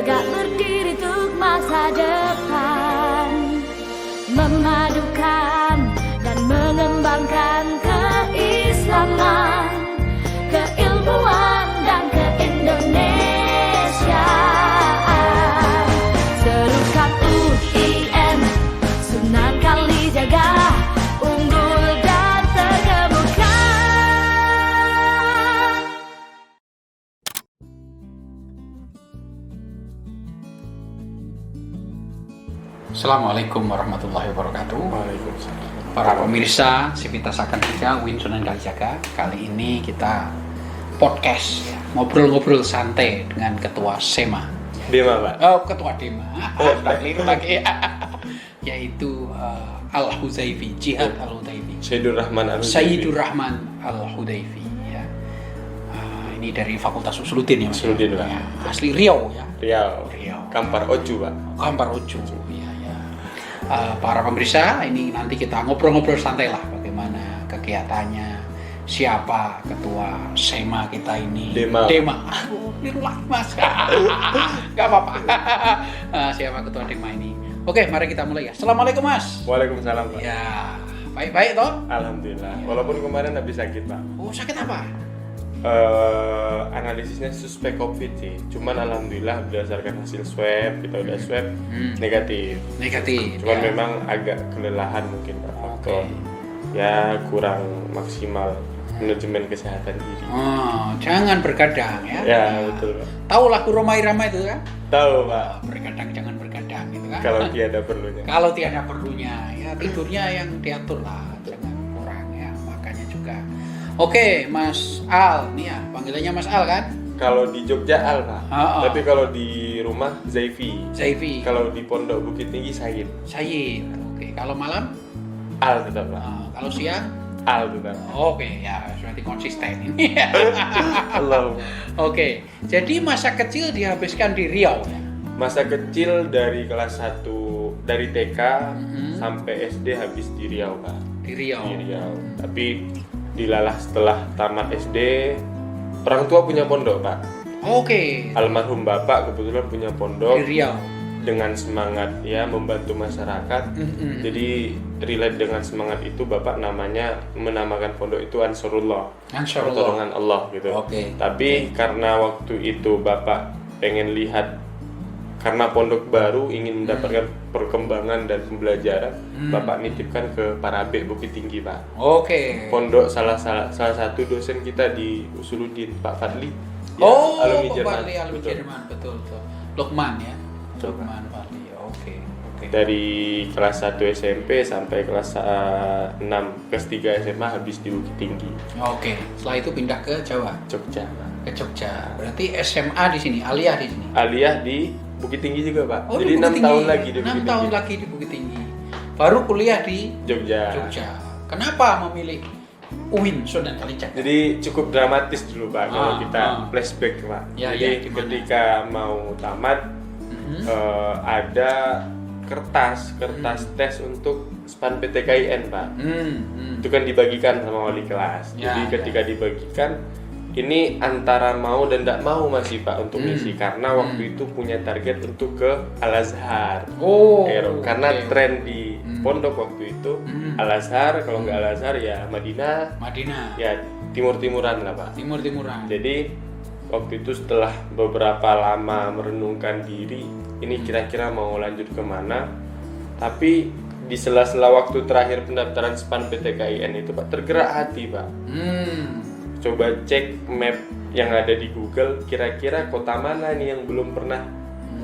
tegak berdiri untuk masa depan, memadukan dan mengembangkan keislaman, keilmuan dan keindonesiaan. Serukan UIN, Sunan Kalijaga, unggul dan terkemuka. Assalamualaikum warahmatullahi wabarakatuh. Waalaikumsalam. Para pemirsa Sivitas Akan 3 Win Sunan Kalijaga. Kali ini kita podcast ya, ngobrol-ngobrol santai dengan Ketua SEMA. Dema, Pak. Oh, Ketua Dema. Keliru lagi. Yaitu Al-Huzaifi, Jihad Al-Huzaifi. Sayyidur Rahman Al-Huzaifi. Sayyidur Rahman Al-Huzaifi ya. Ini dari Fakultas Usuluddin ya, Mas. Usuluddin, Pak. Ya, asli Riau ya. Riau. Kampar Oju, Pak. Kampar Oju. Ya. Para pemirsa, ini nanti kita ngobrol-ngobrol santai lah bagaimana kegiatannya, siapa ketua SEMA kita ini. Dema. Keliru lagi, Mas. Gak apa-apa. Siapa ketua Dema ini. Oke, mari kita mulai ya. Assalamualaikum, Mas. Waalaikumsalam, Pak. Ya, baik-baik toh? Alhamdulillah. Walaupun kemarin habis sakit, Pak. Oh, sakit apa? Analisisnya suspek COVID sih. Cuman alhamdulillah berdasarkan hasil swab, kita udah swab negatif. Cuman ya. memang agak kelelahan mungkin, Pak. Faktor ya kurang maksimal manajemen kesehatan diri. Oh, jangan bergadang ya. Ya, betul, Pak. Tahu lagu Roma Irama itu kan? Tahu, Pak. Bergadang jangan bergadang gitu kan? Kalau tiada perlunya. Kalau tiada perlunya, ya tidurnya yang diatur lah, jangan kurang ya, makanya juga. Oke, Mas Al, nih ya, panggilannya Mas Al kan? Kalau di Jogja Al, Pak. Oh. Tapi kalau di rumah Zaifi. Zaifi. Kalau di Pondok Bukit Tinggi Said. Sayyid. Oke, kalau malam? Al tetap, Pak. Kalau siang? Al tetap. Oke, ya berarti konsisten ini. Allah. Oke, jadi masa kecil dihabiskan di Riau ya? Masa kecil dari kelas 1 dari TK sampai SD habis di Riau, Pak. Di Riau. Di Riau. Tapi dilalah setelah tamat SD, orang tua punya pondok, Pak. Oke. Almarhum bapak kebetulan punya pondok. Di Riau. Dengan semangat ya membantu masyarakat. Jadi relate dengan semangat itu bapak menamakan pondok itu Ansarullah. Pertolongan Allah gitu. Oke. Tapi karena waktu itu bapak pengen lihat, karena pondok baru ingin mendapatkan perkembangan dan pembelajaran, bapak nitipkan ke Parabe Bukit Tinggi, Pak. Oke. Pondok salah satu dosen kita di Usuluddin, Pak Fadli. Ya, Oh, alumni Pak Jerman. Fadli, alumni Betul. Jerman, betul. Lukman ya. Betul, Lukman Fadli. Oke. Dari kelas 1 SMP sampai kelas 6 kelas 3 SMA habis di Bukit Tinggi, Oke. Setelah itu pindah ke Jawa, Jogja, Pak. ke Jogja. Berarti SMA di sini, aliyah di sini. Aliyah di Bukit Tinggi juga, Pak. Oh, Jadi di Bukit 6 Tinggi. tahun lagi di 6 Bukit tahun Tinggi. lagi di Bukit Tinggi. Baru kuliah di Jogja. Jogja. Kenapa memilih UIN Sunan Kalijaga? Jadi cukup dramatis dulu, Pak, kalau kita ah. flashback, Pak. Ya, Jadi ya, gimana? ketika mau tamat ada kertas tes untuk SPAN PTKIN, Pak. Itu kan dibagikan sama wali kelas. Ya, Jadi ketika dibagikan, ini antara mau dan tidak mau masih, Pak, untuk ngisi, karena waktu itu punya target untuk ke Al-Azhar. Oh, Karena oke. tren di pondok waktu itu Al-Azhar, kalau nggak Al-Azhar ya Madinah, ya timur-timuran lah, Pak. Timur-timuran. Jadi waktu itu setelah beberapa lama merenungkan diri, ini kira-kira mau lanjut kemana, tapi di sela-sela waktu terakhir pendaftaran SPAN PTKIN itu, Pak, tergerak hati, Pak. Coba cek map yang ada di Google, kira-kira kota mana nih yang belum pernah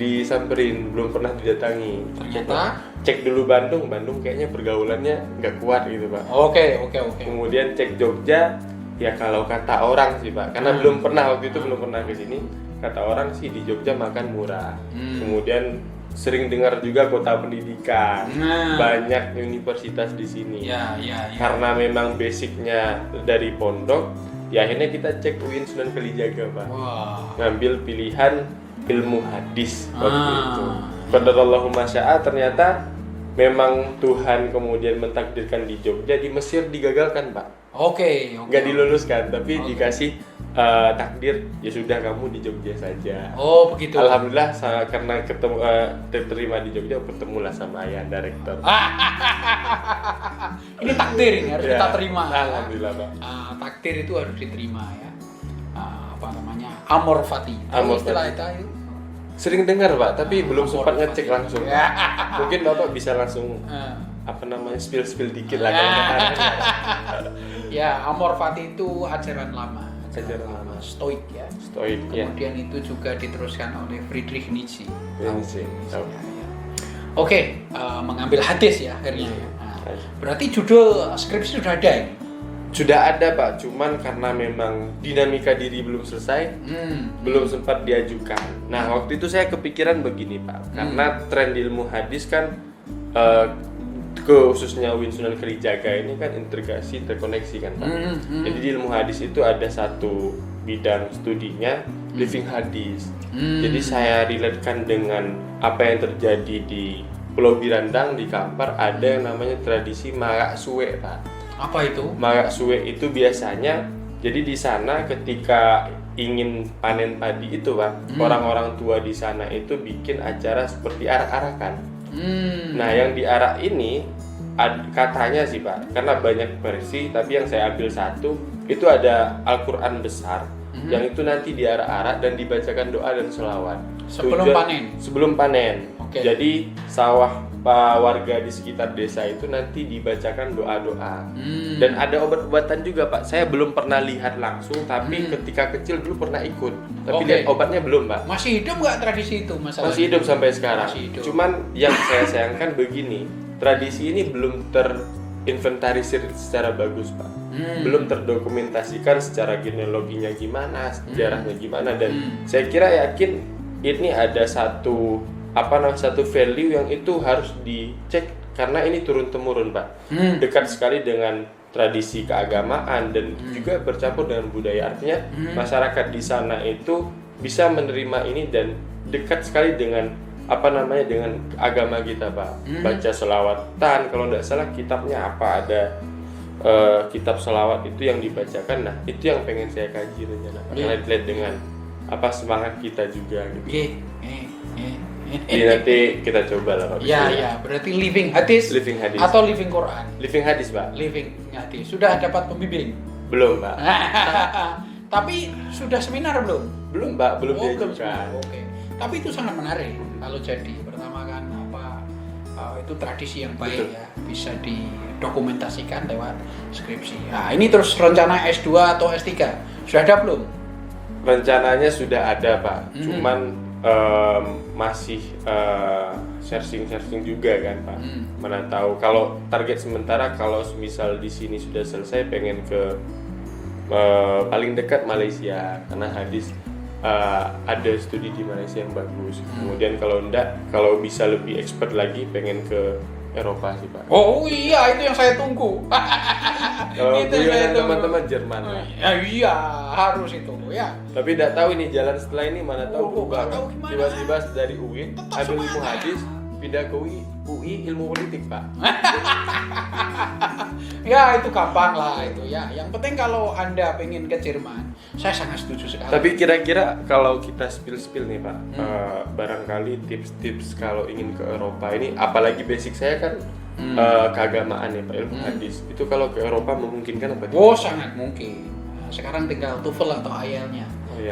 disamperin, belum pernah didatangi. Ternyata Cek dulu Bandung kayaknya pergaulannya nggak kuat gitu, Pak. Oke. Kemudian cek Jogja, ya kalau kata orang sih, Pak, karena belum pernah waktu itu belum pernah ke sini, kata orang sih di Jogja makan murah. Kemudian sering dengar juga kota pendidikan, banyak universitas di sini. Ya. Karena memang basicnya dari pondok, ya akhirnya kita cek UIN Sunan Kalijaga, Pak. Wah. Ngambil pilihan ilmu hadis waktu itu. Qadarallahu masya'a, ternyata memang Tuhan kemudian mentakdirkan di Jogja. Di Mesir digagalkan, Pak. Oke. Nggak diluluskan, tapi dikasih takdir ya sudah kamu di Jogja saja. Oh begitu. Alhamdulillah karena ketemu terima di Jogja, bertemulah sama ayahanda rektor. Ini takdir, ini harus Ya, kita terima. Alhamdulillah Pak. Takdir itu harus diterima ya. Apa namanya, amor fati. Amor Istilah fati. itu. Sering dengar Pak, tapi belum Amor sempat fati. ngecek langsung. Ya. Mungkin Bapak bisa langsung apa namanya spill dikit lah kalau kemarin. Ya, amor fati itu ajaran lama. Ajaran lama. Stoik ya. Stoik ya. Kemudian itu juga diteruskan oleh Friedrich Nietzsche. Nietzsche, tahu. Ya, ya. Oke, mengambil hadis ya akhirnya ya. Nah, berarti judul skripsi sudah ada ini? Sudah ada Pak, cuman karena memang dinamika diri belum selesai, belum sempat diajukan. Nah waktu itu saya kepikiran begini Pak, karena tren di ilmu hadis kan khususnya UIN Sunan Kalijaga ini kan integrasi terkoneksi kan Pak. Jadi di ilmu hadis itu ada satu bidang studinya living hadis. Jadi saya relatekan dengan apa yang terjadi di Pulau Birandang di Kampar, ada yang namanya tradisi marak suwe Pak. Apa itu? Marak suwe itu biasanya jadi di sana ketika ingin panen padi itu Pak, orang-orang tua di sana itu bikin acara seperti arak-arakan. Nah yang diarak ini katanya sih Pak, karena banyak versi, tapi yang saya ambil satu itu ada Al-Quran besar yang itu nanti diarak-arak dan dibacakan doa dan selawat sebelum panen. Okay. Jadi sawah warga di sekitar desa itu nanti dibacakan doa-doa. Dan ada obat-obatan juga Pak. Saya belum pernah lihat langsung, tapi ketika kecil dulu pernah ikut. Tapi lihat obatnya belum Pak. Masih hidup nggak tradisi itu masalahnya? Masih hidup sampai sekarang. Masih hidup. Cuman yang saya sayangkan begini, tradisi ini belum terinventarisir secara bagus Pak. Belum terdokumentasikan secara genealoginya gimana, sejarahnya gimana, dan saya kira yakin ini ada satu value yang itu harus dicek karena ini turun temurun Pak. Dekat sekali dengan tradisi keagamaan dan juga bercampur dengan budaya. Artinya masyarakat di sana itu bisa menerima ini dan dekat sekali dengan dengan agama kita Pak. Baca selawatan, kalau tidak salah kitabnya apa, ada kitab selawat itu yang dibacakan. Nah itu yang pengen saya kaji rencana relate dengan semangat kita juga gitu. Jadi nanti kita coba lah Pak. Ya, berarti living hadis atau living Quran? Living hadis Pak. Living hadis. Sudah dapat pembimbing? Belum Pak. Tapi sudah seminar belum? Belum Pak, belum belum. diajukan. Oke. Tapi itu sangat menarik kalau jadi. Pertama kan itu tradisi yang baik. Betul. Ya, bisa didokumentasikan lewat skripsi. Nah, ini terus rencana S2 atau S3 sudah ada belum? Rencananya sudah ada Pak. Cuman masih searching juga kan Pak. Mana tahu kalau target sementara kalau misal di sini sudah selesai pengen ke paling dekat Malaysia karena hadis ada studi di Malaysia yang bagus. Kemudian kalau bisa lebih expert lagi pengen ke Eropa sih Pak. Oh iya, itu yang saya tunggu. Itu yang teman-teman Jerman. Ya, iya, harus itu ya. Tapi tidak tahu ini jalan setelah ini mana tahu berubah. Gimana? Tiba-tiba dari UIN ambil ilmu hadis pindah ke UI ilmu politik Pak. Ya itu gampang lah itu ya. Yang penting kalau Anda pengen ke Jerman, saya sangat setuju sekali. Tapi kira-kira kalau kita spill nih Pak, barangkali tips-tips kalau ingin ke Eropa ini, apalagi basic saya kan keagamaan ya Pak, ilmu hadis. Itu kalau ke Eropa memungkinkan apa? Oh sangat mungkin. Sekarang tinggal TOEFL atau IELTS-nya.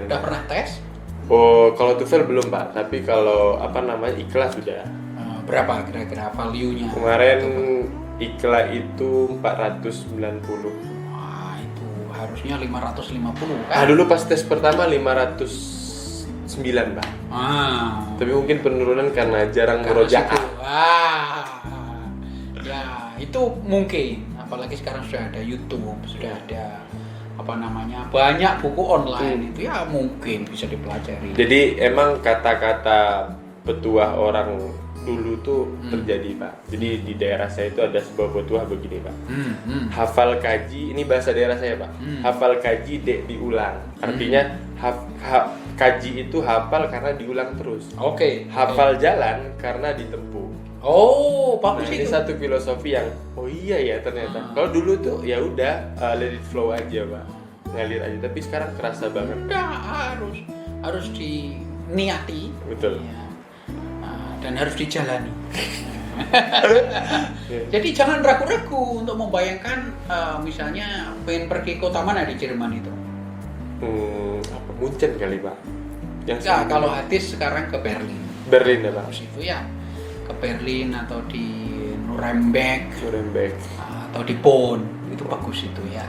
Udah pernah tes? Oh kalau TOEFL belum Pak, tapi kalau IKLA sudah. Berapa kira-kira value-nya? Kemarin IKLA itu 490. Wah, itu harusnya 550 kan? Dulu pas tes pertama 509 Pak. Tapi mungkin penurunan karena jarang murojaah. Ya, itu mungkin. Apalagi sekarang sudah ada YouTube, sudah ada banyak buku online itu ya mungkin bisa dipelajari. Jadi emang kata-kata petuah orang dulu tuh terjadi Pak. Jadi di daerah saya itu ada sebuah petuah begini Pak. Hafal kaji, ini bahasa daerah saya Pak. Hafal kaji dek diulang. Artinya kaji itu hafal karena diulang terus. Oke. Hafal jalan karena ditempuh. Oh, bagus Ini itu. satu filosofi yang iya ya ternyata. Kalau dulu tuh ya udah let it flow aja Pak. ngalir aja, tapi sekarang kerasa banget. Enggak, harus diniati. Betul. Ya. Dan harus dijalani. Jadi jangan ragu-ragu untuk membayangkan misalnya pengen pergi kota mana di Jerman itu. Apa Munchen kali Pak? Ya, kalau Hatis sekarang ke Berlin. Berlin ya Pak? Terus itu ya ke Berlin atau di Nuremberg atau di Bonn, itu bagus itu ya.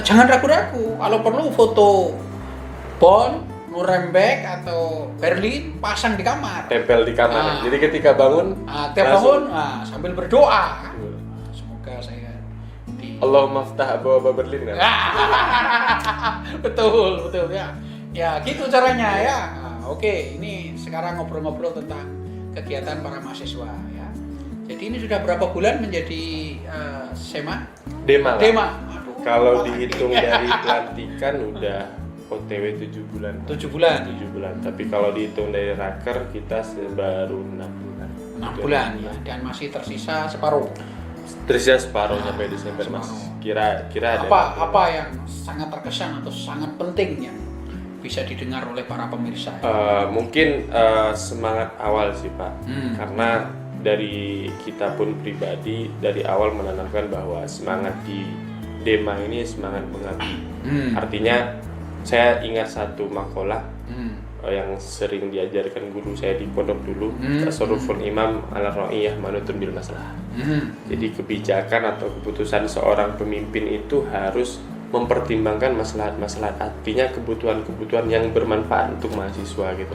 Jangan ragu-ragu, kalau perlu foto Bonn, Nuremberg atau Berlin pasang di kamar. Tempel di kamar. Jadi ketika bangun, tiap langsung- bangun sambil berdoa. Semoga saya di Allahumma ftah abwaaba Berlin kan? betul ya. Ya gitu caranya ya. Oke, ini sekarang ngobrol-ngobrol tentang kegiatan para mahasiswa ya. Jadi ini sudah berapa bulan menjadi SEMA? Dema. Pak. Aduh, Kalau lupa dihitung lagi. dari pelantikan udah OTW 7 bulan. 7 bulan. 7 bulan. Tapi kalau dihitung dari raker kita baru 6 bulan. 6 bulan ya, dan masih tersisa separuh. Tersisa separuh sampai Desember Mas. separuh. Kira-kira ada Apa yang sangat terkesan atau sangat penting yang bisa didengar oleh para pemirsa? Mungkin semangat awal sih Pak. Karena dari kita pun pribadi dari awal menanamkan bahwa semangat di Dema ini semangat mengabdi. Artinya saya ingat satu makalah yang sering diajarkan guru saya di pondok dulu, Tasarruful Imam ala Ra'iyah manutun bil masalah. Jadi kebijakan atau keputusan seorang pemimpin itu harus mempertimbangkan maslahat-maslahat, artinya kebutuhan-kebutuhan yang bermanfaat untuk mahasiswa gitu.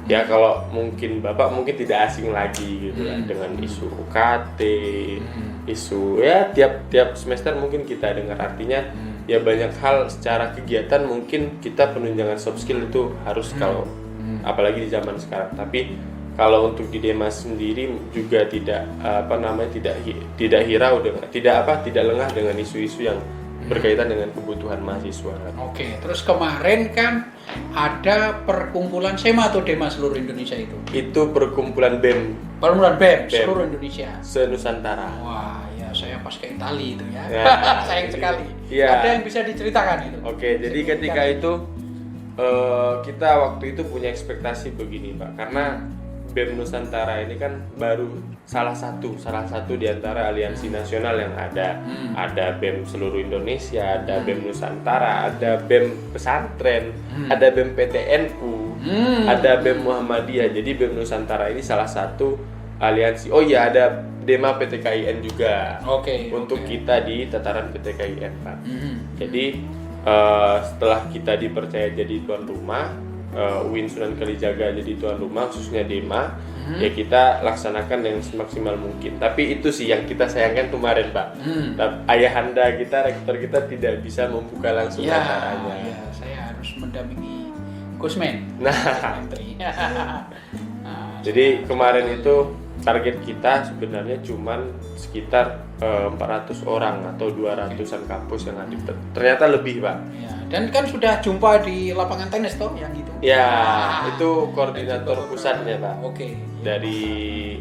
Ya kalau mungkin Bapak mungkin tidak asing lagi gitu kan dengan isu UKT, isu ya tiap semester mungkin kita dengar, artinya ya banyak hal secara kegiatan mungkin kita penunjangan soft skill itu harus kalau apalagi di zaman sekarang. Tapi kalau untuk di Dema sendiri juga tidak tidak hirau dengan tidak lengah dengan isu-isu yang berkaitan dengan kebutuhan mahasiswa. Oke, terus kemarin kan ada perkumpulan SEMA atau Dema seluruh Indonesia itu. Itu perkumpulan BEM Perkumpulan BEM seluruh Indonesia. se-Nusantara. Wah, ya saya pas ke Itali itu ya. Ya. Sayang sekali. Ya. Ada yang bisa diceritakan itu? Oke, jadi ketika itu kita waktu itu punya ekspektasi begini Pak, karena BEM Nusantara ini kan baru salah satu di antara aliansi nasional yang ada. Ada BEM seluruh Indonesia, ada BEM Nusantara, ada BEM pesantren, ada BEM PTNU, ada BEM Muhammadiyah. Jadi BEM Nusantara ini salah satu aliansi. Oh iya, ada Dema PTKIN juga. Oke. Untuk kita di tataran PTKIN Pak. Jadi setelah kita dipercaya jadi tuan rumah, UIN Sunan Kalijaga jadi tuan rumah khususnya Dema, ya kita laksanakan yang semaksimal mungkin. Tapi itu sih yang kita sayangkan kemarin Pak. Ayahanda kita, rektor kita tidak bisa membuka langsung acaranya. Ya, saya harus mendampingi Gusmen. Menteri. Jadi kemarin itu target kita sebenarnya cuman sekitar 400 orang atau 200-an kampus yang hadir. Ternyata lebih Pak. Ya, dan kan sudah jumpa di lapangan tenis toh yang gitu. Ya, itu koordinator pusatnya Pak. Oke. Dari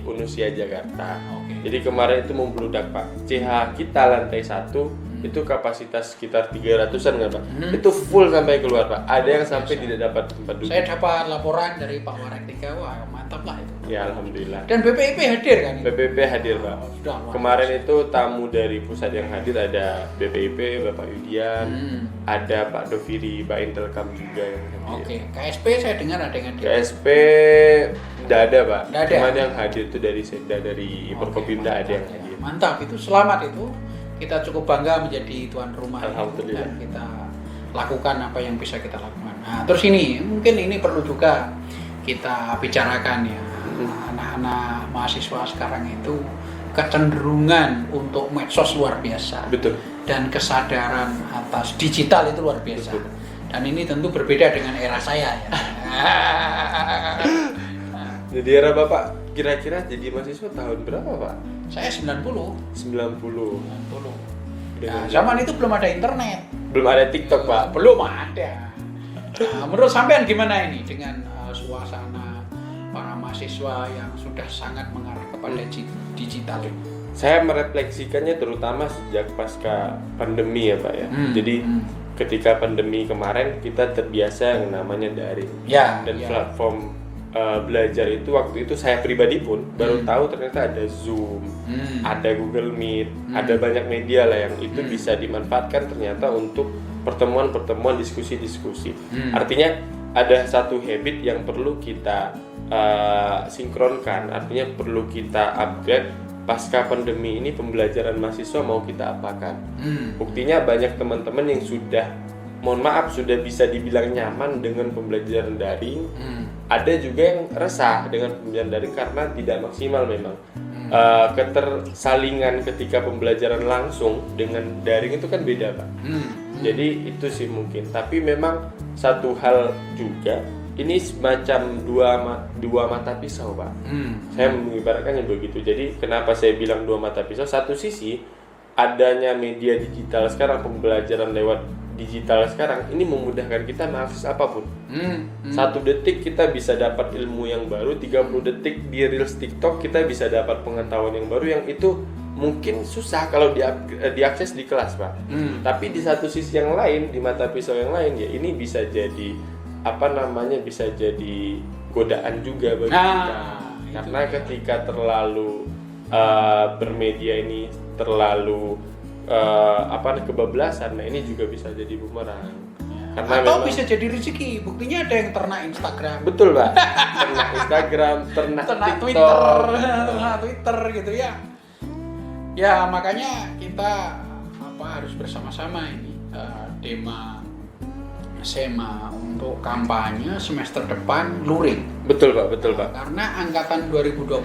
Unusia Jakarta. Oke. Jadi kemarin itu membludak Pak. CH kita lantai 1 itu kapasitas sekitar 300-an kan Pak. Itu full sampai keluar Pak. Ada yang sampai tidak dapat tempat duduk. Saya dapat laporan dari Pak Warektika, wah mantap lah itu. Ya alhamdulillah. Dan BPIP hadir kan? Itu? BPIP hadir Pak. Sudah, luar Kemarin itu tamu dari pusat yang hadir ada BPIP, Bapak Yudian, ada Pak Doviri, Pak Intelkam juga yang hadir. Oke, KSP saya dengar ada yang hadir. KSP tidak ada Pak. Nggak ada. Cuman yang hadir itu dari Sekda, dari Forkopimda ada yang hadir. Mantap, itu selamat itu. Kita cukup bangga menjadi tuan rumah itu, Alhamdulillah. dan kita lakukan apa yang bisa kita lakukan. Nah, terus ini mungkin ini perlu juga kita bicarakan ya. Anak-anak mahasiswa sekarang itu kecenderungan untuk medsos luar biasa. Betul. Dan kesadaran atas digital itu luar biasa. Betul. Dan ini tentu berbeda dengan era saya ya. Jadi era Bapak kira-kira jadi mahasiswa tahun berapa Pak? Saya 90. 90. Nah, zaman itu belum ada internet. Belum ada TikTok Pak. Belum ada. Nah, menurut sampean gimana ini dengan suasana para mahasiswa yang sudah sangat mengarah kepada digital? Saya merefleksikannya terutama sejak pasca pandemi ya Pak ya. Jadi ketika pandemi kemarin kita terbiasa yang namanya daring. Ya, Dan ya. platform belajar itu waktu itu saya pribadi pun baru tahu ternyata ada Zoom, ada Google Meet, ada banyak media lah yang itu bisa dimanfaatkan ternyata untuk pertemuan-pertemuan, diskusi-diskusi. Artinya ada satu habit yang perlu kita sinkronkan, artinya perlu kita upgrade pasca pandemi ini. Pembelajaran mahasiswa mau kita apakan. Buktinya banyak teman-teman yang sudah, mohon maaf, sudah bisa dibilang nyaman dengan pembelajaran daring. Ada juga yang resah dengan pembelajaran daring karena tidak maksimal memang. Ketersalingan ketika pembelajaran langsung dengan daring itu kan beda Pak. Jadi itu sih mungkin. Tapi memang satu hal juga, ini semacam dua mata pisau Pak. Saya mengibaratkannya begitu. Jadi kenapa saya bilang dua mata pisau? Satu sisi adanya media digital sekarang, pembelajaran lewat digital sekarang ini memudahkan kita mengakses apapun. 1 detik kita bisa dapat ilmu yang baru, 30 detik di Reels TikTok kita bisa dapat pengetahuan yang baru yang itu mungkin susah kalau diakses di kelas Pak. Tapi di satu sisi yang lain, di mata pisau yang lain ya ini bisa jadi bisa jadi godaan juga bagi kita. Karena ketika terlalu bermedia ini terlalu kebablasan, nah ini juga bisa jadi bumerang. Karena Atau memang, bisa jadi rezeki. Buktinya ada yang ternak Instagram, betul Pak, ternak Instagram, ternak TikTok, Twitter gitu ya. Ya makanya kita harus bersama-sama ini tema SMA untuk kampanye semester depan luring. Betul Pak, betul Pak. Karena angkatan 2020,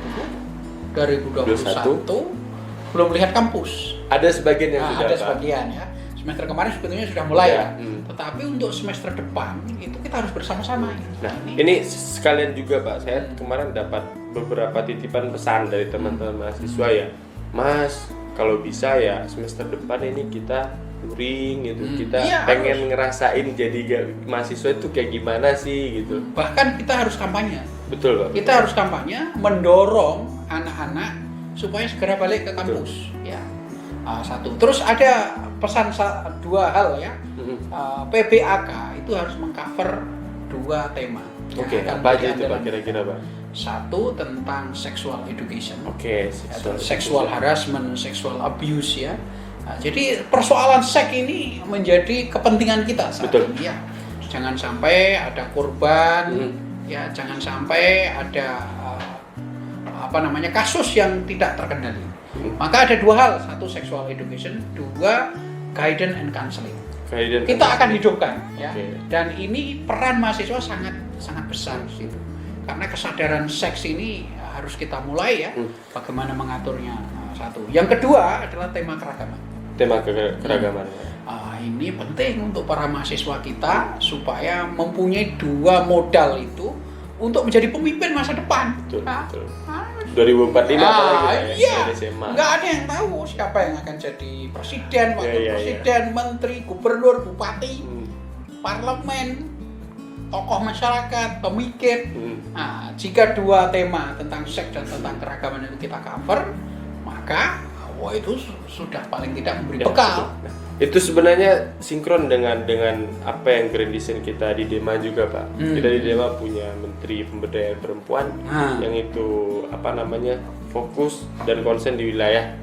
2021 belum lihat kampus. Ada sebagian yang sudah ada Pak. sebagian ya. Semester kemarin sebetulnya sudah mulai Ya, ya. Tetapi untuk semester depan itu kita harus bersama-sama. Nah, ini sekalian juga Pak, saya kemarin dapat beberapa titipan pesan dari teman-teman mahasiswa ya. Mas, kalau bisa ya semester depan ini kita luring gitu. Kita pengen ngerasain jadi mahasiswa itu kayak gimana sih gitu. Bahkan kita harus kampanye. Betul Pak. Kita harus kampanye mendorong anak-anak supaya segera balik ke kampus. Ya. Satu. Terus ada pesan dua hal ya. PBAK itu harus mengcover 2 tema. Oke, apa aja itu Pak kira-kira Pak? Satu tentang sexual education. Oke, sexual harassment, sexual abuse ya. Jadi persoalan seks ini menjadi kepentingan kita saat ini ya. Jangan sampai ada korban, ya jangan sampai ada kasus yang tidak terkendali. Maka ada 2 hal, 1 sexual education, 2 guidance and counseling. Kita akan hidupkan ya. Dan ini peran mahasiswa sangat besar di situ. Karena kesadaran seks ini harus kita mulai ya. Bagaimana mengaturnya. Satu. Yang kedua adalah tema keragaman. Tema keragaman. Ini penting untuk para mahasiswa kita supaya mempunyai 2 modal itu untuk menjadi pemimpin masa depan. Betul. 2045 apalagi iya. SMA. Nggak ada yang tahu siapa yang akan jadi presiden, wakil presiden, menteri, gubernur, bupati, parlemen, tokoh masyarakat, pemikir. Jika 2 tema tentang seks dan tentang keragaman itu kita cover, maka itu sudah paling tidak memberi bekal. Itu sebenarnya sinkron dengan apa yang Grand Design kita di Dema juga Pak. Kita di Dema punya Menteri Pemberdayaan Perempuan yang itu fokus dan konsen di wilayah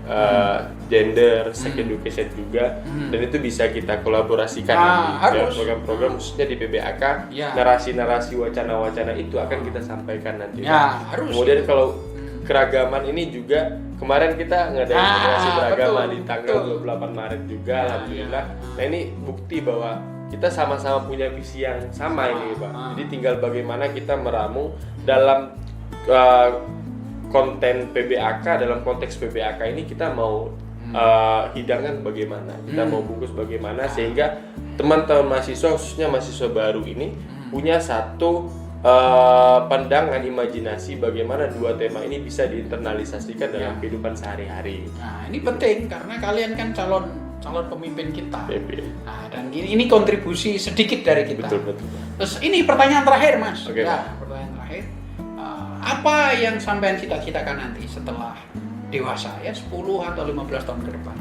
gender, sex education juga, dan itu bisa kita kolaborasikan dengan program-program khususnya di PBAK. Narasi-narasi wacana-wacana itu akan kita sampaikan nanti. Kemudian kalau keragaman ini juga kemarin kita ngadain generasi beragama di tanggal 28 Maret juga, alhamdulillah. Nah ini bukti bahwa kita sama-sama punya visi yang sama ini Pak. Jadi tinggal bagaimana kita meramu dalam konten PBAK, dalam konteks PBAK ini kita mau hidangan bagaimana, kita mau bungkus bagaimana sehingga teman-teman mahasiswa khususnya mahasiswa baru ini punya satu pandangan, imajinasi bagaimana 2 tema ini bisa diinternalisasikan dalam kehidupan sehari-hari. Nah ini penting karena kalian kan calon pemimpin kita. Dan ini kontribusi sedikit dari kita. Betul. Terus ini pertanyaan terakhir Mas. Pertanyaan terakhir. Apa yang sampean cita-citakan nanti setelah dewasa ya 10 atau 15 tahun ke depan.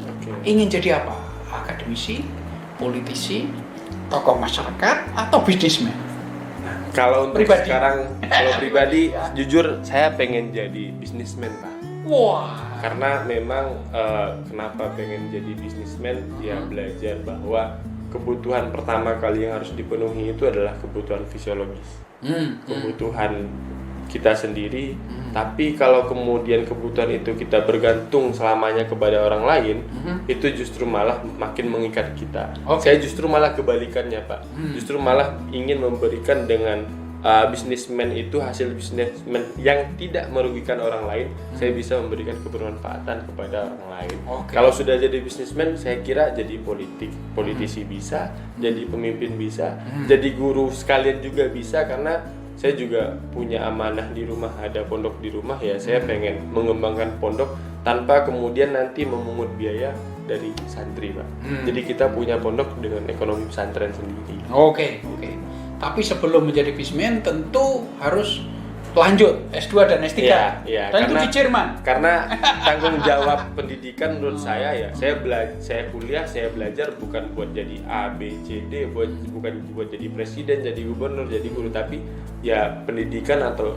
Oke. Ingin jadi apa? Akademisi, politisi, tokoh masyarakat, atau bisnismen? Kalau untuk Pribadi. sekarang, kalau pribadi, Ya. jujur saya pengen jadi bisnismen, Pak. Wah. Karena memang kenapa pengen jadi bisnismen, ya belajar bahwa kebutuhan pertama kali yang harus dipenuhi itu adalah kebutuhan fisiologis, kebutuhan kita sendiri. Tapi kalau kemudian kebutuhan itu kita bergantung selamanya kepada orang lain, itu justru malah makin mengikat kita. Oke. Saya justru malah kebalikannya, Pak. Justru malah ingin memberikan dengan bisnismen itu hasil bisnismen yang tidak merugikan orang lain, saya bisa memberikan kebermanfaatan kepada orang lain. Oke. Kalau sudah jadi bisnismen, saya kira jadi politisi bisa, jadi pemimpin bisa, jadi guru sekalian juga bisa, karena saya juga punya amanah di rumah, ada pondok di rumah ya. Saya pengen mengembangkan pondok tanpa kemudian nanti memungut biaya dari santri, Pak. Jadi kita punya pondok dengan ekonomi pesantren sendiri. Oke. Tapi sebelum menjadi bisnismen tentu harus lanjut S2 dan S3. Iya, Dan itu di Jerman. Karena tanggung jawab pendidikan menurut saya ya, saya kuliah, saya belajar bukan buat jadi A, B, C, D, bukan buat jadi presiden, jadi gubernur, jadi guru, tapi ya pendidikan atau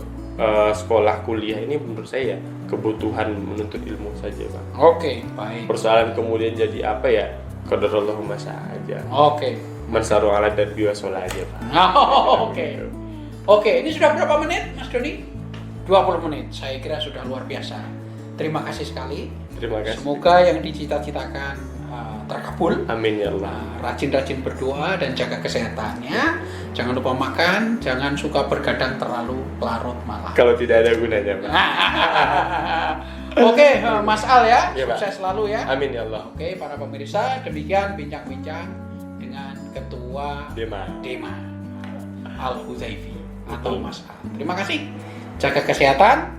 sekolah kuliah ini menurut saya ya kebutuhan menuntut ilmu saja, Pak. Oke, baik. Persoalan kemudian jadi apa ya, qadarullah saja. Oke. Mansaru ala dan biwasola aja, Pak. Oke, ini sudah berapa menit, Mas Doni? 20 menit. Saya kira sudah luar biasa. Terima kasih sekali. Terima kasih. Semoga yang dicita-citakan terkabul. Amin ya Allah. Rajin-rajin berdoa dan jaga kesehatannya. Jangan lupa makan, jangan suka bergadang terlalu larut malam. Kalau tidak ada gunanya, Pak. Oke, Mas Al ya, Iya, Pak. sukses selalu ya. Amin ya Allah. Oke, para pemirsa, demikian bincang-bincang dengan Ketua Dema. Al Huzaifi atau Mas Al. Terima kasih. Jaga kesehatan,